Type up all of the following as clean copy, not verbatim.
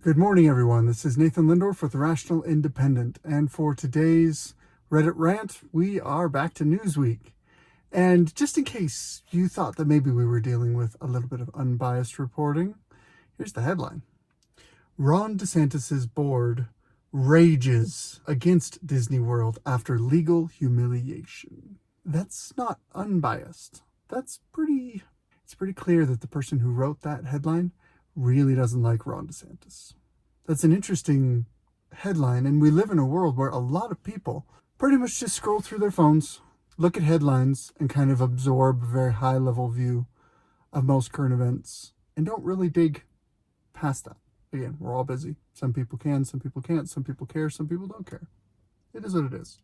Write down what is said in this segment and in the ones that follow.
Good morning, everyone. This is Nathan Lindorf with The Rational Independent, and for today's Reddit rant, we are back to Newsweek. And just in case you thought that maybe we were dealing with a little bit of unbiased reporting, here's the headline. Ron DeSantis' board rages against Disney World after legal humiliation. That's not unbiased. It's pretty clear that the person who wrote that headline really doesn't like Ron DeSantis. That's an interesting headline, and we live in a world where a lot of people pretty much just scroll through their phones, look at headlines, and kind of absorb a very high-level view of most current events, and don't really dig past that. Again, we're all busy. Some people can, some people can't, some people care, some people don't care. It is what it is.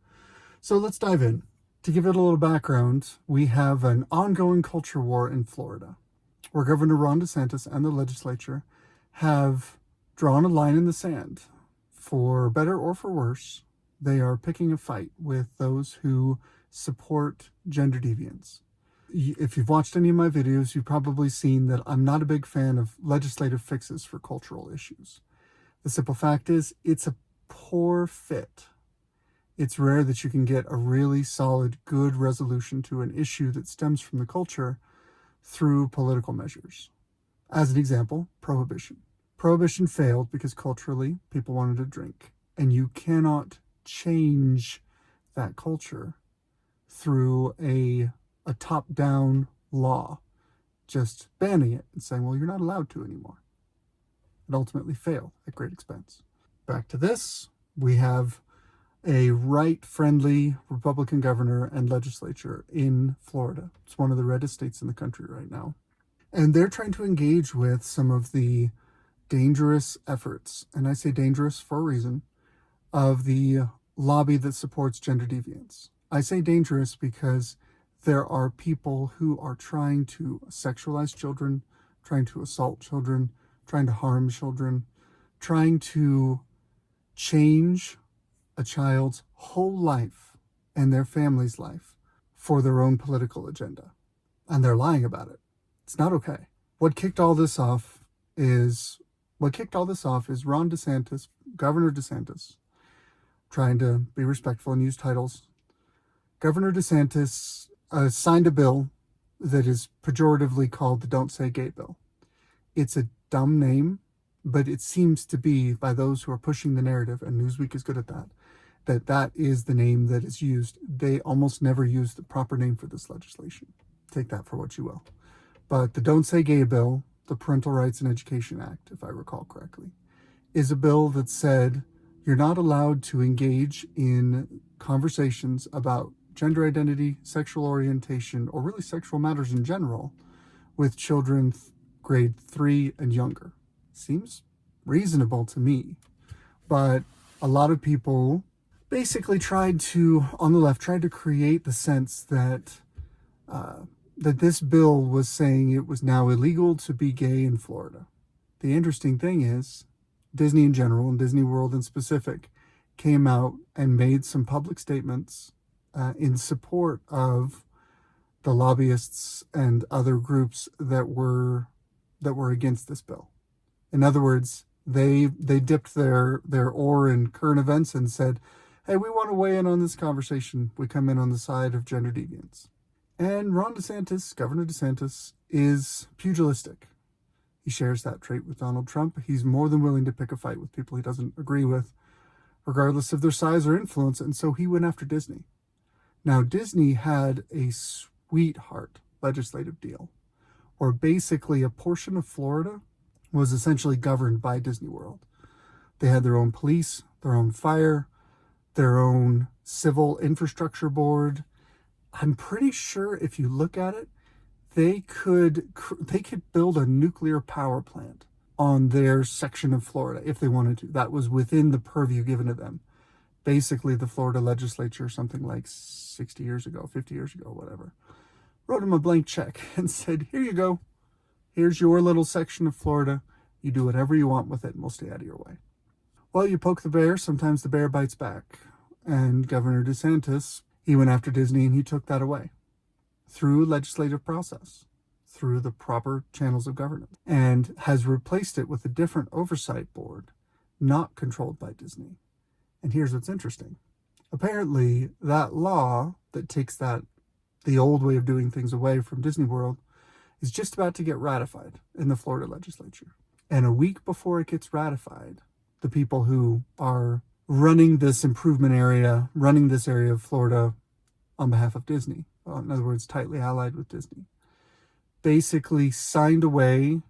So let's dive in. To give it a little background, we have an ongoing culture war in Florida, where Governor Ron DeSantis and the legislature have drawn a line in the sand. For better or for worse, they are picking a fight with those who support gender deviance. If you've watched any of my videos, you've probably seen that I'm not a big fan of legislative fixes for cultural issues. The simple fact is, it's a poor fit. It's rare that you can get a really solid, good resolution to an issue that stems from the culture through political measures. As an example, prohibition. Prohibition failed because culturally people wanted to drink, and you cannot change that culture through a top-down law, just banning it and saying, well, you're not allowed to anymore. It ultimately failed at great expense. Back to this, we have a right-friendly Republican governor and legislature in Florida. It's one of the reddest states in the country right now. And they're trying to engage with some of the dangerous efforts, and I say dangerous for a reason, of the lobby that supports gender deviance. I say dangerous because there are people who are trying to sexualize children, trying to assault children, trying to harm children, trying to change a child's whole life and their family's life for their own political agenda. And they're lying about it. It's not okay. What kicked all this off is Ron DeSantis, Governor DeSantis, trying to be respectful and use titles. Governor DeSantis signed a bill that is pejoratively called the Don't Say Gay bill. It's a dumb name, but it seems to be, by those who are pushing the narrative, and Newsweek is good at that is the name that is used. They almost never use the proper name for this legislation. Take that for what you will. But the Don't Say Gay bill, the Parental Rights and Education Act, if I recall correctly, is a bill that said you're not allowed to engage in conversations about gender identity, sexual orientation, or really sexual matters in general with children grade 3 and younger. Seems reasonable to me. But a lot of people basically on the left, tried to create the sense that this bill was saying it was now illegal to be gay in Florida. The interesting thing is, Disney in general and Disney World in specific came out and made some public statements in support of the lobbyists and other groups that were against this bill. In other words, they dipped their oar in current events and said, hey, we want to weigh in on this conversation. We come in on the side of gender deviance. And Ron DeSantis, Governor DeSantis, is pugilistic. He shares that trait with Donald Trump. He's more than willing to pick a fight with people he doesn't agree with, regardless of their size or influence, and so he went after Disney. Now, Disney had a sweetheart legislative deal, where basically a portion of Florida was essentially governed by Disney World. They had their own police, their own fire, their own civil infrastructure board. I'm pretty sure if you look at it, they could build a nuclear power plant on their section of Florida if they wanted to. That was within the purview given to them. Basically, the Florida legislature, something like 60 years ago, 50 years ago, whatever, wrote them a blank check and said, here you go. Here's your little section of Florida. You do whatever you want with it, and we'll stay out of your way. Well, you poke the bear, sometimes the bear bites back. And Governor DeSantis, he went after Disney and he took that away through legislative process, through the proper channels of governance, and has replaced it with a different oversight board, not controlled by Disney. And here's what's interesting. Apparently, that law that takes the old way of doing things away from Disney World is just about to get ratified in the Florida legislature. And a week before it gets ratified, the people who are running this improvement area, running this area of Florida on behalf of Disney, in other words, tightly allied with Disney, basically signed away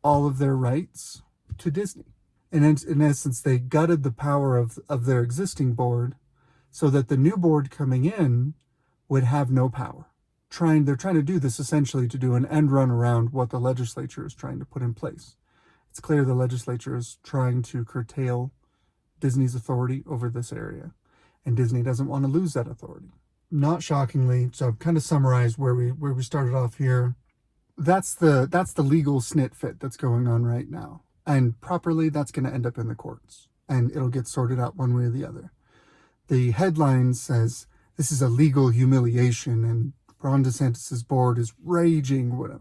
all of their rights to Disney. And in essence, they gutted the power of their existing board so that the new board coming in would have no power. They're trying to do this essentially to do an end run around what the legislature is trying to put in place. It's clear the legislature is trying to curtail Disney's authority over this area, and Disney doesn't want to lose that authority. Not shockingly, so I've kind of summarized where we started off here. That's the legal snit fit that's going on right now. And properly, that's going to end up in the courts, and it'll get sorted out one way or the other. The headline says, this is a legal humiliation, and Ron DeSantis' board is raging. Whatever.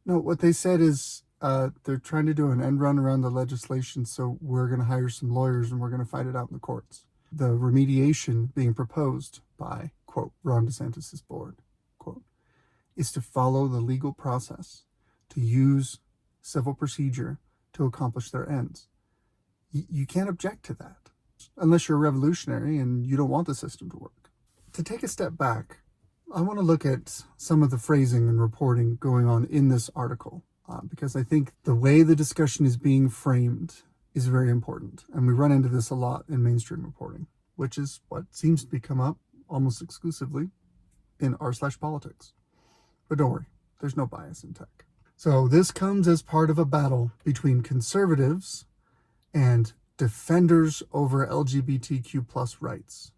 No, what they said is they're trying to do an end run around the legislation, so we're going to hire some lawyers and we're going to fight it out in the courts. The remediation being proposed by, quote, Ron DeSantis' board, quote, is to follow the legal process, to use civil procedure to accomplish their ends. You can't object to that unless you're a revolutionary and you don't want the system to work. To take a step back, I want to look at some of the phrasing and reporting going on in this article, because I think the way the discussion is being framed is very important. And we run into this a lot in mainstream reporting, which is what seems to be come up almost exclusively in r/politics. But don't worry, there's no bias in tech. So this comes as part of a battle between conservatives and defenders over LGBTQ plus rights.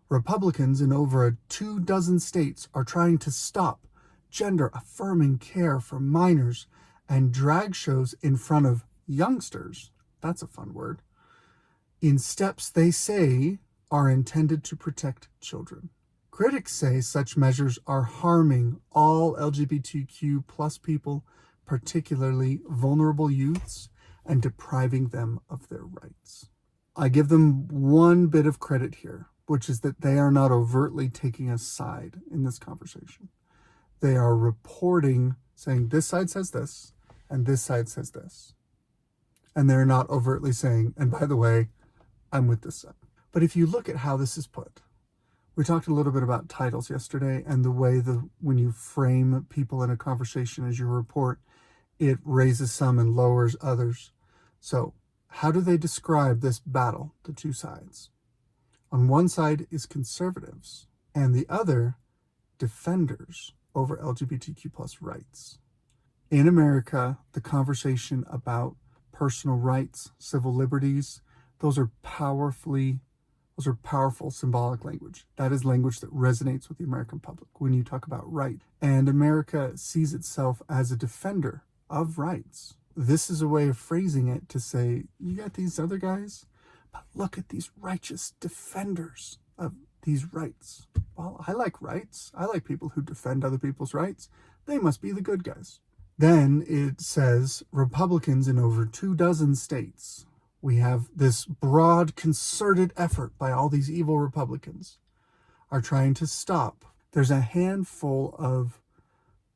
Republicans in over 24 states are trying to stop gender-affirming care for minors and drag shows in front of youngsters, that's a fun word, in steps they say are intended to protect children. Critics say such measures are harming all LGBTQ plus people, particularly vulnerable youths, and depriving them of their rights. I give them one bit of credit here, which is that they are not overtly taking a side in this conversation. They are reporting, saying this side says this, and this side says this. And they're not overtly saying, and by the way, I'm with this side. But if you look at how this is put, we talked a little bit about titles yesterday and the way when you frame people in a conversation as your report, it raises some and lowers others. So how do they describe this battle, the two sides? On one side is conservatives, and the other, defenders over LGBTQ plus rights. In America, the conversation about personal rights, civil liberties, those are powerful symbolic language. That is language that resonates with the American public when you talk about right. And America sees itself as a defender of rights. This is a way of phrasing it to say, you got these other guys, but look at these righteous defenders of these rights. Well, I like rights. I like people who defend other people's rights. They must be the good guys. Then it says Republicans in over 24 states. We have this broad concerted effort by all these evil Republicans are trying to stop. There's a handful of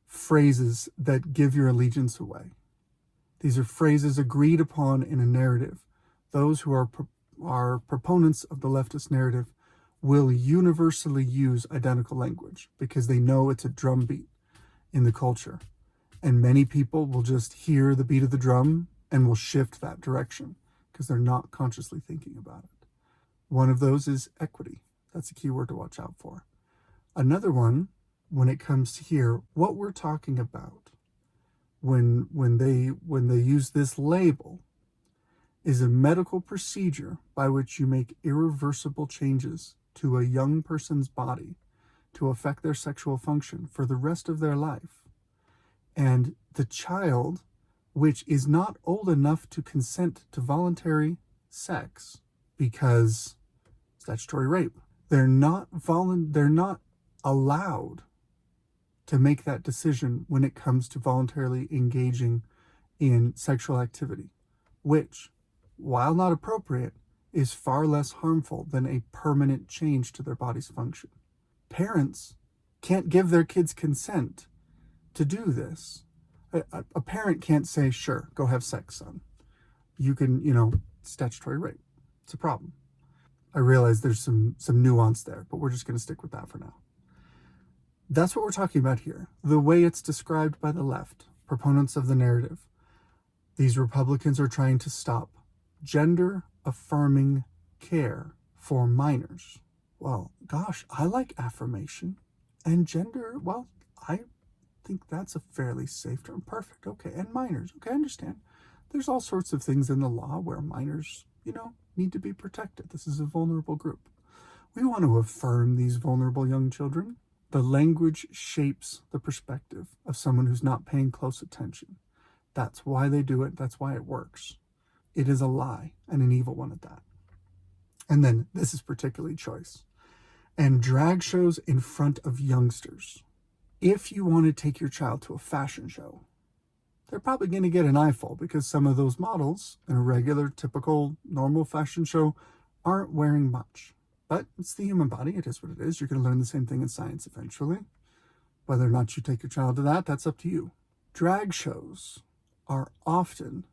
phrases that give your allegiance away. These are phrases agreed upon in a narrative. Those who are proponents of the leftist narrative will universally use identical language because they know it's a drumbeat in the culture. And many people will just hear the beat of the drum and will shift that direction because they're not consciously thinking about it. One of those is equity. That's a key word to watch out for. Another one, when it comes to here, what we're talking about when they use this label is a medical procedure by which you make irreversible changes to a young person's body to affect their sexual function for the rest of their life. And the child, which is not old enough to consent to voluntary sex because statutory rape, they're not allowed to make that decision when it comes to voluntarily engaging in sexual activity, which, while not appropriate, is far less harmful than a permanent change to their body's function. Parents can't give their kids consent to do this. A parent can't say, sure, go have sex, son. You can, statutory rape. It's a problem. I realize there's some nuance there, but we're just going to stick with that for now. That's what we're talking about here. The way it's described by the left, proponents of the narrative. These Republicans are trying to stop gender-affirming care for minors. Well, gosh, I like affirmation. And gender, well, I think that's a fairly safe term. Perfect. Okay. And minors. Okay, I understand. There's all sorts of things in the law where minors, need to be protected. This is a vulnerable group. We want to affirm these vulnerable young children. The language shapes the perspective of someone who's not paying close attention. That's why they do it. That's why it works. It is a lie, and an evil one at that. And then, this is particularly choice. And drag shows in front of youngsters. If you want to take your child to a fashion show, they're probably going to get an eyeful because some of those models in a regular, typical, normal fashion show aren't wearing much. But it's the human body. It is what it is. You're going to learn the same thing in science eventually. Whether or not you take your child to that, that's up to you. Drag shows are often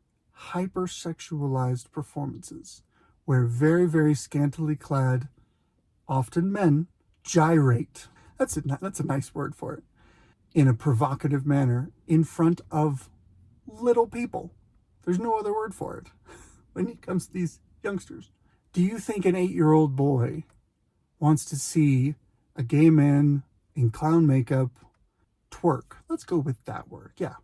hypersexualized performances where very, very scantily clad, often men, gyrate. That's a nice word for it. In a provocative manner in front of little people. There's no other word for it when it comes to these youngsters. Do you think an 8-year-old boy wants to see a gay man in clown makeup twerk? Let's go with that word. Yeah.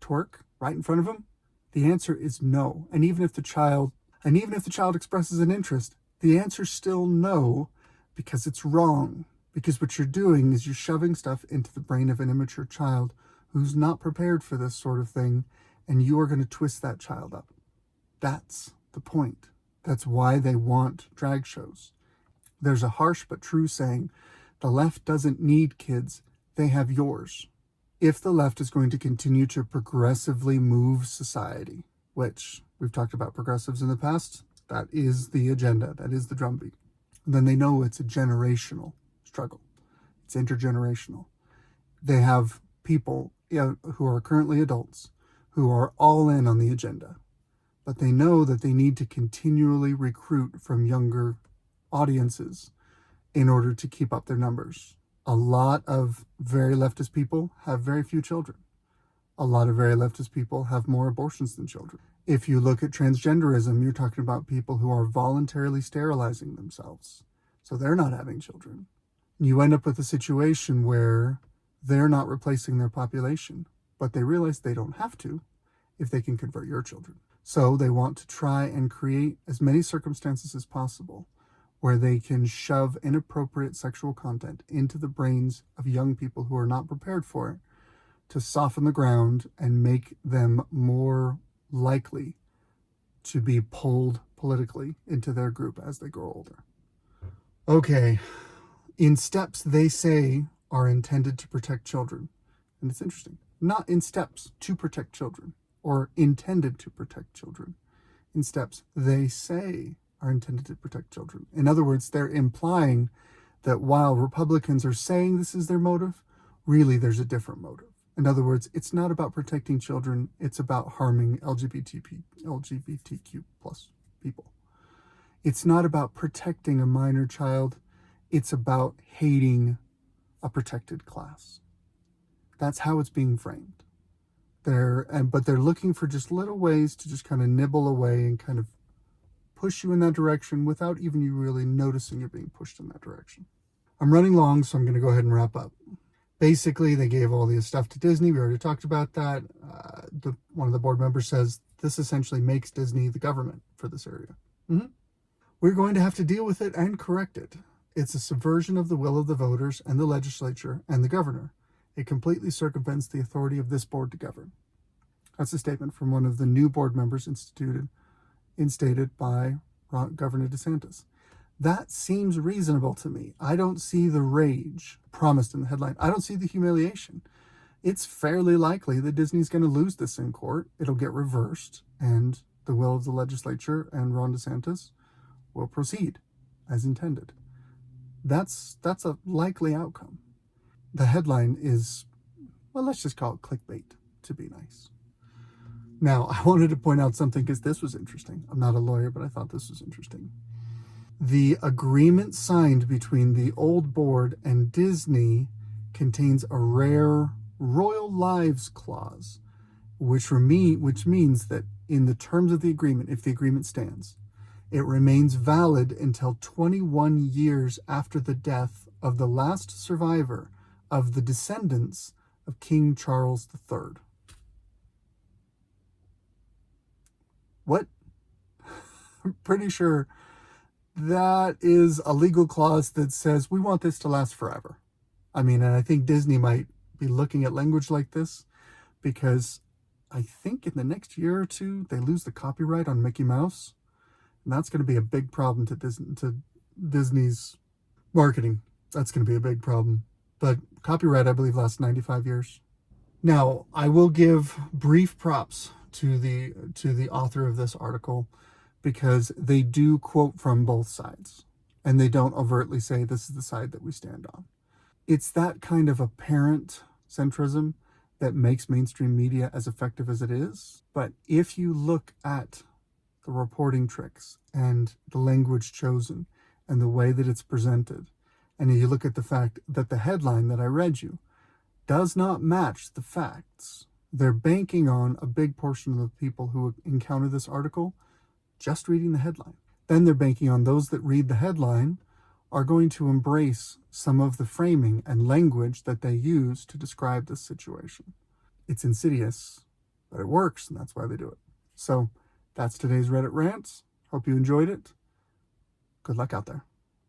Twerk right in front of him? The answer is no. And even if the child expresses an interest, the answer's still no, because it's wrong. Because what you're doing is you're shoving stuff into the brain of an immature child who's not prepared for this sort of thing, and you are going to twist that child up. That's the point. That's why they want drag shows. There's a harsh but true saying, the left doesn't need kids, they have yours. If the left is going to continue to progressively move society, which we've talked about progressives in the past, that is the agenda, that is the drumbeat, then they know it's a generational struggle. It's intergenerational. They have people who are currently adults who are all in on the agenda, but they know that they need to continually recruit from younger audiences in order to keep up their numbers. A lot of very leftist people have very few children. A lot of very leftist people have more abortions than children. If you look at transgenderism, you're talking about people who are voluntarily sterilizing themselves, so they're not having children. You end up with a situation where they're not replacing their population, but they realize they don't have to if they can convert your children. So they want to try and create as many circumstances as possible where they can shove inappropriate sexual content into the brains of young people who are not prepared for it to soften the ground and make them more likely to be pulled politically into their group as they grow older. Okay. In steps they say are intended to protect children. And it's interesting. Not in steps to protect children or intended to protect children. In steps they say are intended to protect children. In other words, they're implying that while Republicans are saying this is their motive, really there's a different motive. In other words, it's not about protecting children, it's about harming LGBTQ plus people. It's not about protecting a minor child, it's about hating a protected class. That's how it's being framed. But they're looking for just little ways to just kind of nibble away and kind of push you in that direction without even you really noticing you're being pushed in that direction. I'm running long, so I'm going to go ahead and wrap up. Basically, they gave all the stuff to Disney. We already talked about that. One of the board members says this essentially makes Disney the government for this area. We're going to have to deal with it and correct it. It's a subversion of the will of the voters and the legislature and the governor. It completely circumvents the authority of this board to govern. That's a statement from one of the new board members instated by Governor Desantis. That seems reasonable to me. I don't see the rage promised in the headline. I don't see the humiliation. It's fairly likely that Disney's going to lose this in court. It'll get reversed, and the will of the legislature and Ron DeSantis will proceed as intended. That's a likely outcome. The headline is, well, let's just call it clickbait to be nice. Now, I wanted to point out something because this was interesting. I'm not a lawyer, but I thought this was interesting. The agreement signed between the old board and Disney contains a rare royal lives clause, which means that in the terms of the agreement, if the agreement stands, it remains valid until 21 years after the death of the last survivor of the descendants of King Charles III. What? I'm pretty sure that is a legal clause that says we want this to last forever. I mean, and I think Disney might be looking at language like this because I think in the next year or two, they lose the copyright on Mickey Mouse. And that's going to be a big problem to Disney's marketing. That's going to be a big problem. But copyright, I believe, lasts 95 years. Now, I will give brief props to the author of this article because they do quote from both sides. And they don't overtly say this is the side that we stand on. It's that kind of apparent centrism that makes mainstream media as effective as it is. But if you look at the reporting tricks and the language chosen and the way that it's presented, and you look at the fact that the headline that I read you does not match the facts, they're banking on a big portion of the people who encounter this article just reading the headline. Then they're banking on those that read the headline are going to embrace some of the framing and language that they use to describe this situation. It's insidious, but it works, and that's why they do it. So that's today's Reddit Rants. Hope you enjoyed it. Good luck out there.